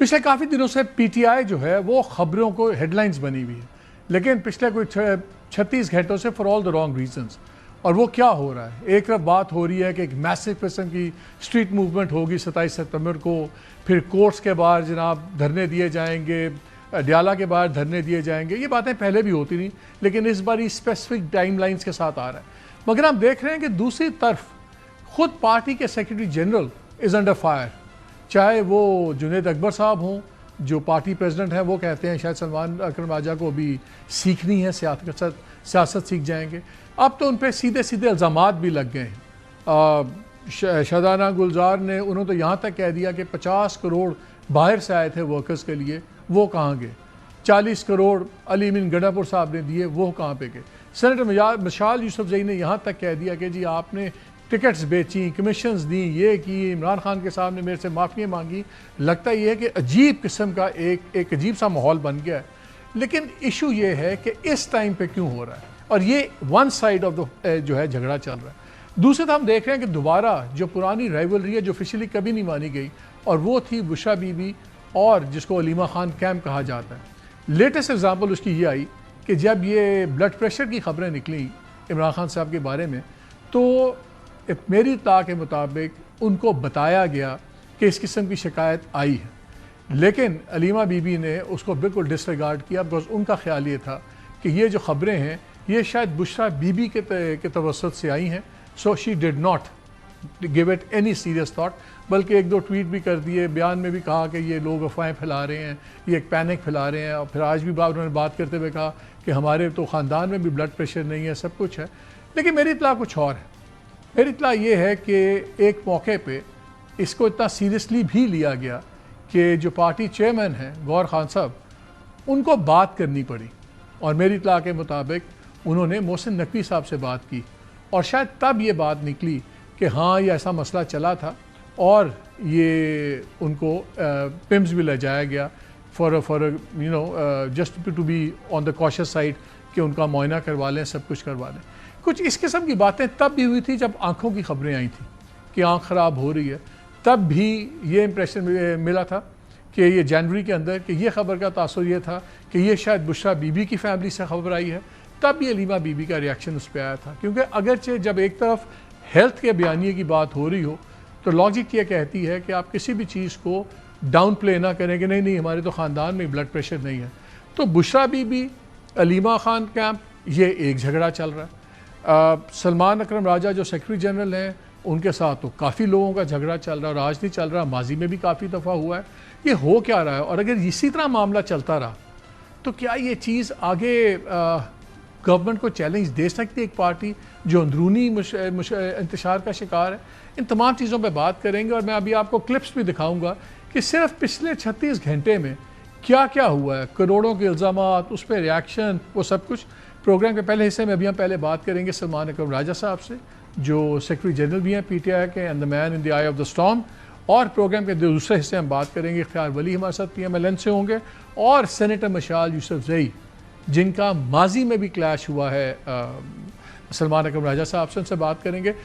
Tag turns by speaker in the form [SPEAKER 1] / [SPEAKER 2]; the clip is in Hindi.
[SPEAKER 1] पिछले काफ़ी दिनों से पीटीआई जो है वो ख़बरों को हेडलाइंस बनी हुई है, लेकिन पिछले कोई 36 घंटों से for all the wrong reasons. और वो क्या हो रहा है, एक तरफ बात हो रही है कि एक मैसिव किस्म की स्ट्रीट मूवमेंट होगी 27 सितंबर को, फिर कोर्ट्स के बाहर जनाब धरने दिए जाएंगे, डयाला के बाहर धरने दिए जाएंगे। ये बातें पहले भी होती नहीं, लेकिन इस बार स्पेसिफिक टाइमलाइंस के साथ आ रहा है। मगर हम देख रहे हैं कि दूसरी तरफ खुद पार्टी के secretary general is under fire, चाहे वो जुनैद अकबर साहब हों जो पार्टी प्रेसिडेंट हैं, वो कहते हैं शायद सलमान अकरम राजा को भी सीखनी है सियासत सीख जाएंगे। अब तो उन पर सीधे सीधे इल्ज़ामात भी लग गए हैं। शादाना गुलजार ने उन्होंने तो यहाँ तक कह दिया कि 50 करोड़ बाहर से आए थे वर्कर्स के लिए, वो कहाँ गए? 40 करोड़ अली अमीन गंडापुर साहब ने दिए, वो कहाँ पे गए? सेनेटर मशाल यूसुफजई ने यहाँ तक कह दिया कि जी आपने टिकट्स बेची, कमीशंस दी, ये की, इमरान खान के सामने मेरे से माफ़ियाँ मांगी। लगता ये है कि अजीब किस्म का एक अजीब सा माहौल बन गया है। लेकिन इशू ये है कि इस टाइम पे क्यों हो रहा है, और ये वन साइड ऑफ द जो है झगड़ा चल रहा है। दूसरे तो हम देख रहे हैं कि दोबारा जो पुरानी राइवलरी है जो ऑफिशियली कभी नहीं मानी गई, और वो थी बुशरा बीबी और जिसको अलीमा खान कैंप कहा जाता है। लेटेस्ट एग्जाम्पल उसकी ये आई कि जब ये ब्लड प्रेशर की खबरें निकली इमरान खान साहब के बारे में, तो मेरी इत्तला के मुताबिक उनको बताया गया कि इस किस्म की शिकायत आई है, लेकिन अलीमा बीबी ने उसको बिल्कुल डिसरिगार्ड किया, बिकॉज उनका ख्याल ये था कि ये जो खबरें हैं ये शायद बुशरा बीबी के तवस्सुत से आई हैं। So she did not give it any serious thought, बल्कि एक दो ट्वीट भी कर दिए, बयान में भी कहा कि ये लोग अफवाहें फैला रहे हैं, ये एक पैनिक फैला रहे हैं। और फिर आज भी उन्होंने बात करते हुए कहा कि हमारे तो ख़ानदान में भी ब्लड प्रेशर नहीं है, सब कुछ है। लेकिन मेरी इत्तला कुछ और है। मेरी इत्तला ये है कि एक मौके पे इसको इतना सीरियसली भी लिया गया कि जो पार्टी चेयरमैन हैं गौर खान साहब, उनको बात करनी पड़ी, और मेरी इत्तला के मुताबिक उन्होंने मोहसिन नकवी साहब से बात की, और शायद तब ये बात निकली कि हाँ ये ऐसा मसला चला था, और ये उनको पिम्स भी ले जाया गया for you know just to be on the cautious side कि उनका मुआयना करवा लें, सब कुछ करवा लें। कुछ इस किस्म की बातें तब भी हुई थी जब आँखों की खबरें आई थी कि आँख ख़राब हो रही है। तब भी ये इम्प्रेशन मिला था कि ये जनवरी के अंदर कि ये ख़बर का तासुर ये था कि ये शायद बुशरा बीबी की फैमिली से खबर आई है। तब भी अलीमा बीबी का रिएक्शन उस पर आया था, क्योंकि अगरचे जब एक तरफ हेल्थ के बयानिए की बात हो रही हो तो लॉजिक ये कहती है कि आप किसी भी चीज़ को डाउन प्ले ना करें कि नहीं हमारे तो ख़ानदान में ब्लड प्रेशर नहीं है। तो बुशरा बीबी, अलीमा खान कैंप, ये एक झगड़ा चल रहा है। सलमान अकरम राजा जो सेक्रेटरी जनरल हैं, उनके साथ तो काफ़ी लोगों का झगड़ा चल रहा है, और आज नहीं चल रहा, माजी में भी काफ़ी दफ़ा हुआ है। ये हो क्या रहा है, और अगर इसी तरह मामला चलता रहा तो क्या ये चीज़ आगे गवर्नमेंट को चैलेंज दे सकती है, एक पार्टी जो अंदरूनी इंतशार का शिकार है? इन तमाम चीज़ों पर बात करेंगे, और मैं अभी आपको क्लिप्स भी दिखाऊँगा कि सिर्फ पिछले 36 घंटे में क्या क्या हुआ है, करोड़ों के इल्ज़ामात, उस पर रिएक्शन, वो सब कुछ। प्रोग्राम के पहले हिस्से में अभी हम पहले बात करेंगे सलमान अकरम राजा साहब से, जो सेक्रेटरी जनरल भी हैं पीटीआई के, and the man in the I of the storm. और प्रोग्राम के दूसरे हिस्से हम बात करेंगे इख्तियार वली हमारे साथ PMLN से होंगे, और सेनेटर मशाल यूसुफजई जिनका माजी में भी क्लैश हुआ है सलमान अकरम राजा साहब से, उनसे बात करेंगे।